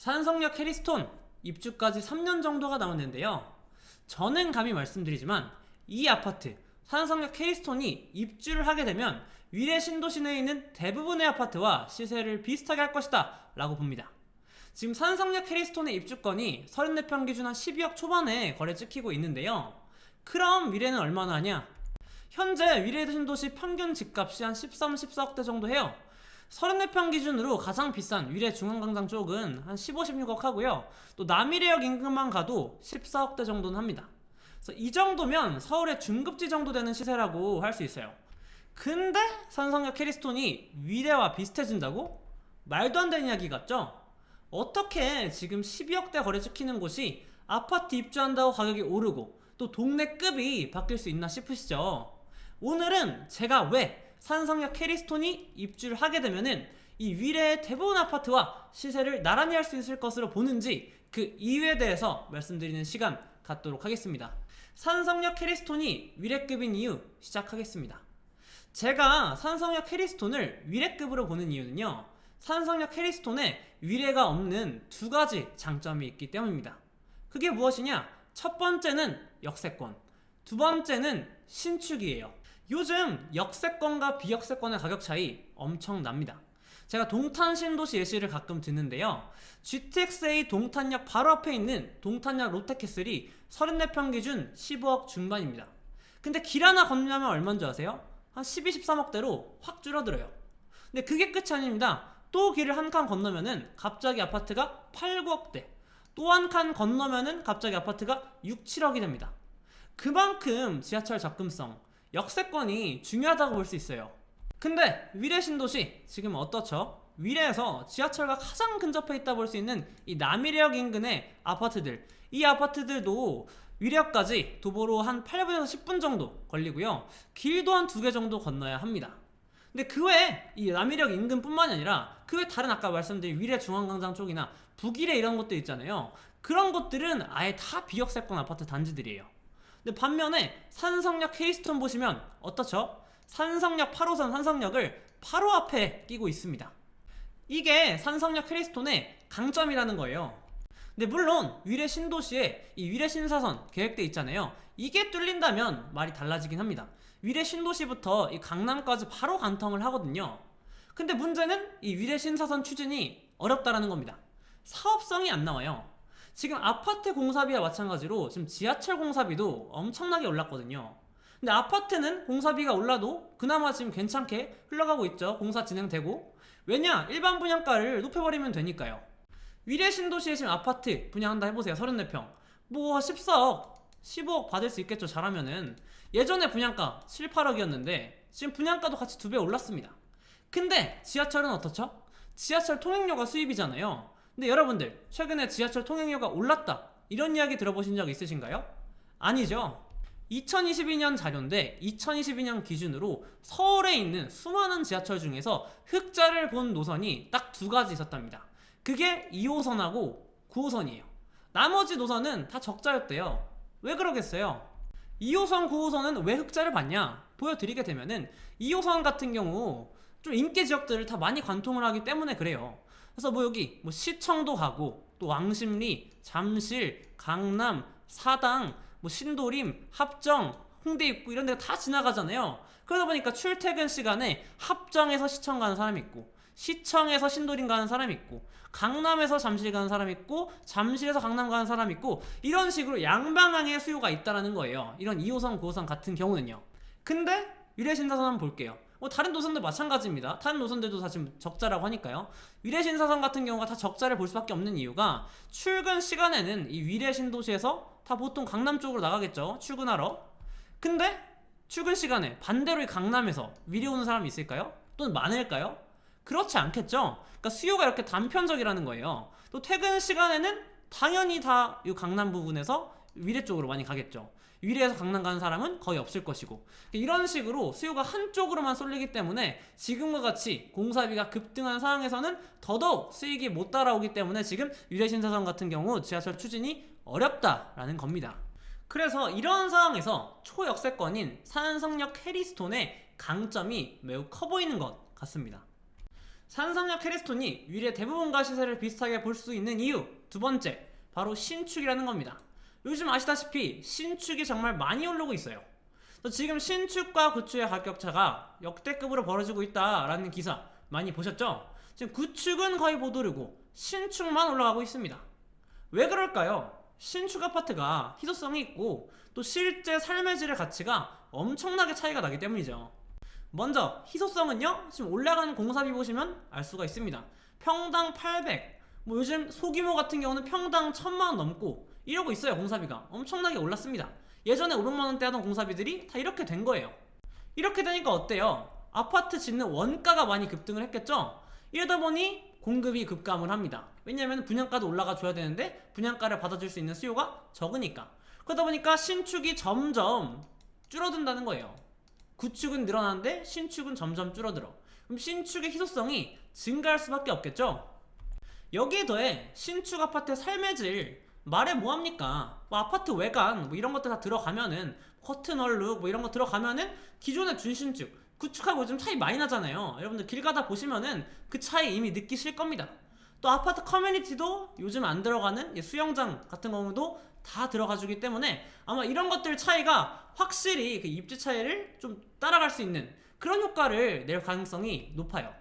산성역 해리스톤 입주까지 3년 정도가 남았는데요. 저는 감히 말씀드리지만 이 아파트 산성역 해리스톤이 입주를 하게 되면 위례 신도시 내에 있는 대부분의 아파트와 시세를 비슷하게 할 것이다 라고 봅니다. 지금 산성역 해리스톤의 입주권이 34평 기준 한 12억 초반에 거래 찍히고 있는데요. 그럼 위례는 얼마나 하냐? 현재 위례 신도시 평균 집값이 한 13, 14억대 정도 해요. 34평 기준으로 가장 비싼 위례 중앙광장 쪽은 한 15, 16억 하고요. 또 남위례역 인근만 가도 14억대 정도는 합니다. 그래서 이 정도면 서울의 중급지 정도 되는 시세라고 할 수 있어요. 근데 산성역 해리스톤이 위례와 비슷해진다고? 말도 안 되는 이야기 같죠? 어떻게 지금 12억대 거래 찍히는 곳이 아파트 입주한다고 가격이 오르고 또 동네급이 바뀔 수 있나 싶으시죠? 오늘은 제가 왜 산성역 해리스톤이 입주를 하게 되면은 이 위례의 대부분 아파트와 시세를 나란히 할 수 있을 것으로 보는지 그 이유에 대해서 말씀드리는 시간 갖도록 하겠습니다. 산성역 해리스톤이 위례급인 이유 시작하겠습니다. 제가 산성역 해리스톤을 위례급으로 보는 이유는요, 산성역 해리스톤에 위례가 없는 두 가지 장점이 있기 때문입니다. 그게 무엇이냐? 첫 번째는 역세권, 두 번째는 신축이에요. 요즘 역세권과 비역세권의 가격 차이 엄청납니다. 제가 동탄 신도시 예시를 가끔 듣는데요. GTX-A 동탄역 바로 앞에 있는 동탄역 롯데캐슬이 34평 기준 15억 중반입니다. 근데 길 하나 건너면 얼마인 줄 아세요? 한 12, 13억대로 확 줄어들어요. 근데 그게 끝이 아닙니다. 또 길을 한 칸 건너면은 갑자기 아파트가 8, 9억대, 또 한 칸 건너면은 갑자기 아파트가 6, 7억이 됩니다. 그만큼 지하철 접근성, 역세권이 중요하다고 볼 수 있어요. 근데 위례 신도시 지금 어떻죠? 위례에서 지하철과 가장 근접해 있다 볼 수 있는 이 남위례역 인근의 아파트들, 이 아파트들도 위례역까지 도보로 한 8분에서 10분 정도 걸리고요. 길도 한 2개 정도 건너야 합니다. 근데 그 외에 이 남위례역 인근뿐만이 아니라 그 외 다른 아까 말씀드린 위례 중앙광장 쪽이나 북위례 이런 곳들 있잖아요. 그런 곳들은 아예 다 비역세권 아파트 단지들이에요. 근데 반면에 산성역 해리스톤 보시면 어떻죠? 산성역 8호선 산성역을 바로 앞에 끼고 있습니다. 이게 산성역 해리스톤의 강점이라는 거예요. 근데 물론 위례 신도시에 이 위례 신사선 계획돼 있잖아요. 이게 뚫린다면 말이 달라지긴 합니다. 위례 신도시부터 이 강남까지 바로 관통을 하거든요. 근데 문제는 이 위례 신사선 추진이 어렵다라는 겁니다. 사업성이 안 나와요. 지금 아파트 공사비와 마찬가지로 지금 지하철 공사비도 엄청나게 올랐거든요. 근데 아파트는 공사비가 올라도 그나마 지금 괜찮게 흘러가고 있죠. 공사 진행되고. 왜냐? 일반 분양가를 높여버리면 되니까요. 위례 신도시에 지금 아파트 분양한다 해보세요. 34평. 뭐 14억, 15억 받을 수 있겠죠. 잘하면은. 예전에 분양가 7, 8억이었는데 지금 분양가도 같이 2배 올랐습니다. 근데 지하철은 어떻죠? 지하철 통행료가 수입이잖아요. 근데 여러분들 최근에 지하철 통행료가 올랐다 이런 이야기 들어보신 적 있으신가요? 아니죠. 2022년 자료인데 2022년 기준으로 서울에 있는 수많은 지하철 중에서 흑자를 본 노선이 딱 2가지 있었답니다. 그게 2호선하고 9호선이에요. 나머지 노선은 다 적자였대요. 왜 그러겠어요? 2호선, 9호선은 왜 흑자를 봤냐? 보여드리게 되면은 2호선 같은 경우 좀 인기 지역들을 다 많이 관통을 하기 때문에 그래요. 그래서 뭐 여기 뭐 시청도 가고 또 왕십리, 잠실, 강남, 사당, 뭐 신도림, 합정, 홍대 입구 이런 데가 다 지나가잖아요. 그러다 보니까 출퇴근 시간에 합정에서 시청 가는 사람이 있고 시청에서 신도림 가는 사람이 있고 강남에서 잠실 가는 사람이 있고 잠실에서 강남 가는 사람이 있고 이런 식으로 양방향의 수요가 있다라는 거예요. 이런 2호선, 9호선 같은 경우는요. 근데 위례신사선 한번 볼게요. 다른 노선도 마찬가지입니다. 다른 노선들도 다 지금 적자라고 하니까요. 위례신사선 같은 경우가 다 적자를 볼 수밖에 없는 이유가 출근 시간에는 이 위례 신도시에서 다 보통 강남 쪽으로 나가겠죠. 출근하러. 근데 출근 시간에 반대로 이 강남에서 위례 오는 사람이 있을까요? 또는 많을까요? 그렇지 않겠죠. 그러니까 수요가 이렇게 단편적이라는 거예요. 또 퇴근 시간에는 당연히 다 이 강남 부분에서 위례 쪽으로 많이 가겠죠. 위례에서 강남 가는 사람은 거의 없을 것이고 이런 식으로 수요가 한쪽으로만 쏠리기 때문에 지금과 같이 공사비가 급등한 상황에서는 더더욱 수익이 못 따라오기 때문에 지금 위례신사선 같은 경우 지하철 추진이 어렵다라는 겁니다. 그래서 이런 상황에서 초역세권인 산성역 해리스톤의 강점이 매우 커 보이는 것 같습니다. 산성역 캐리스톤이 위례 대부분과 시세를 비슷하게 볼 수 있는 이유 두 번째, 바로 신축이라는 겁니다. 요즘 아시다시피 신축이 정말 많이 오르고 있어요. 지금 신축과 구축의 가격 차가 역대급으로 벌어지고 있다라는 기사 많이 보셨죠? 지금 구축은 거의 못 오르고 신축만 올라가고 있습니다. 왜 그럴까요? 신축 아파트가 희소성이 있고 또 실제 삶의 질의 가치가 엄청나게 차이가 나기 때문이죠. 먼저 희소성은요, 지금 올라가는 공사비 보시면 알 수가 있습니다. 평당 800, 요즘 소규모 같은 경우는 평당 1000만원 넘고 이러고 있어요. 공사비가 엄청나게 올랐습니다. 예전에 500만원대 하던 공사비들이 다 이렇게 된 거예요. 이렇게 되니까 어때요? 아파트 짓는 원가가 많이 급등을 했겠죠? 이러다 보니 공급이 급감을 합니다. 왜냐면 분양가도 올라가 줘야 되는데 분양가를 받아줄 수 있는 수요가 적으니까. 그러다 보니까 신축이 점점 줄어든다는 거예요. 구축은 늘어나는데 신축은 점점 줄어들어. 그럼 신축의 희소성이 증가할 수밖에 없겠죠? 여기에 더해 신축 아파트의 삶의 질 말해 뭐합니까? 아파트 외관 이런 것들 다 들어가면은 커튼 얼룩 이런 거 들어가면은 기존의 준신축 구축하고 요즘 차이 많이 나잖아요. 여러분들 길 가다 보시면은 그 차이 이미 느끼실 겁니다. 또 아파트 커뮤니티도 요즘 안 들어가는 수영장 같은 경우도 다 들어가주기 때문에 아마 이런 것들 차이가 확실히 그 입지 차이를 좀 따라갈 수 있는 그런 효과를 낼 가능성이 높아요.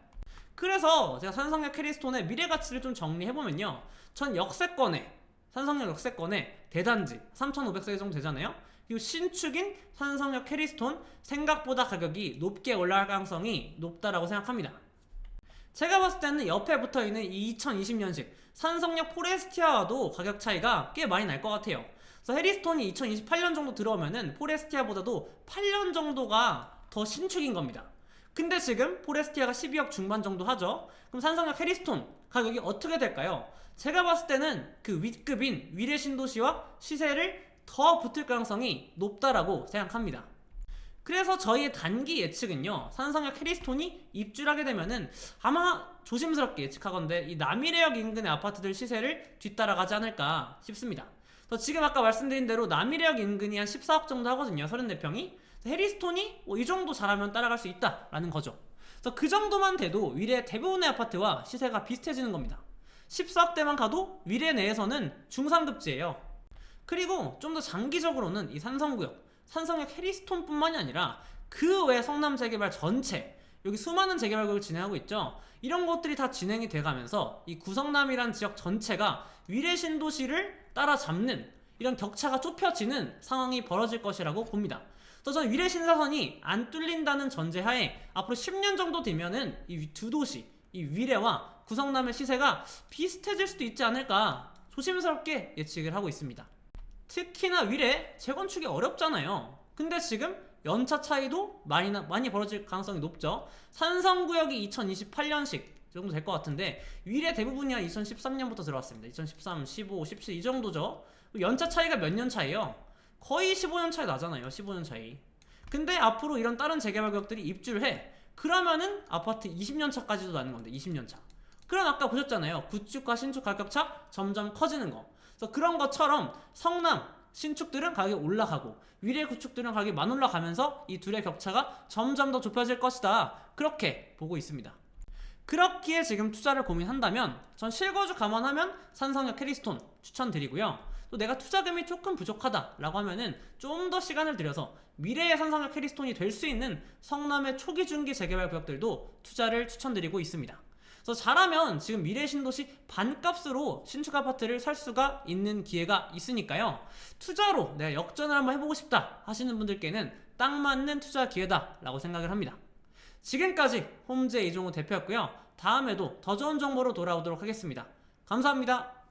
그래서 제가 산성역 캐리스톤의 미래 가치를 좀 정리해보면요, 전 역세권에 산성역 역세권에 대단지 3,500세대 정도 되잖아요. 그리고 신축인 산성역 캐리스톤 생각보다 가격이 높게 올라갈 가능성이 높다라고 생각합니다. 제가 봤을 때는 옆에 붙어있는 이 2020년식 산성역 포레스티아와도 가격 차이가 꽤 많이 날 것 같아요. 그래서 해리스톤이 2028년 정도 들어오면은 포레스티아보다도 8년 정도가 더 신축인 겁니다. 근데 지금 포레스티아가 12억 중반 정도 하죠. 그럼 산성역 해리스톤 가격이 어떻게 될까요? 제가 봤을 때는 그 윗급인 위례 신도시와 시세를 더 붙을 가능성이 높다라고 생각합니다. 그래서 저희의 단기 예측은요, 산성역 해리스톤이 입주하게 되면은 아마 조심스럽게 예측하건대 이 남이래역 인근의 아파트들 시세를 뒤따라가지 않을까 싶습니다. 그래서 지금 아까 말씀드린 대로 남이래역 인근이 한 14억 정도 하거든요. 34평이. 해리스톤이 이 정도 잘하면 따라갈 수 있다라는 거죠. 그래서 그 정도만 돼도 위례 대부분의 아파트와 시세가 비슷해지는 겁니다. 14억대만 가도 위례 내에서는 중상급지예요. 그리고 좀 더 장기적으로는 이 산성구역, 산성역 해리스톤 뿐만이 아니라 그 외 성남 재개발 전체, 여기 수많은 재개발구역을 진행하고 있죠. 이런 것들이 다 진행이 돼가면서 이 구성남이란 지역 전체가 위례 신도시를 따라잡는 이런 격차가 좁혀지는 상황이 벌어질 것이라고 봅니다. 그래서 저는 위례 신사선이 안 뚫린다는 전제하에 앞으로 10년 정도 되면은 이 두 도시, 이 위례와 구성남의 시세가 비슷해질 수도 있지 않을까 조심스럽게 예측을 하고 있습니다. 특히나 위례 재건축이 어렵잖아요. 근데 지금 연차 차이도 많이 벌어질 가능성이 높죠. 산성구역이 2028년식 정도 될 것 같은데 위례 대부분이 한 2013년부터 들어왔습니다. 2013, 15, 17 이 정도죠. 연차 차이가 몇 년 차이에요? 거의 15년 차이 나잖아요. 15년 차이. 근데 앞으로 이런 다른 재개발 구역들이 입주를 해. 그러면은 아파트 20년 차까지도 나는 건데 20년 차. 그럼 아까 보셨잖아요. 구축과 신축 가격차 점점 커지는 거. 그래서 그런 것처럼 성남 신축들은 가격이 올라가고 위례 구축들은 가격이 만 올라가면서 이 둘의 격차가 점점 더 좁혀질 것이다. 그렇게 보고 있습니다. 그렇기에 지금 투자를 고민한다면 전 실거주 감안하면 산성역 해리스톤 추천드리고요. 또 내가 투자금이 조금 부족하다라고 하면은 좀 더 시간을 들여서 미래의 산성역 해리스톤이 될 수 있는 성남의 초기 중기 재개발 구역들도 투자를 추천드리고 있습니다. 그래서 잘하면 지금 미래 신도시 반값으로 신축 아파트를 살 수가 있는 기회가 있으니까요. 투자로 내가 역전을 한번 해보고 싶다 하시는 분들께는 딱 맞는 투자 기회다라고 생각을 합니다. 지금까지 홈즈의 이종우 대표였고요. 다음에도 더 좋은 정보로 돌아오도록 하겠습니다. 감사합니다.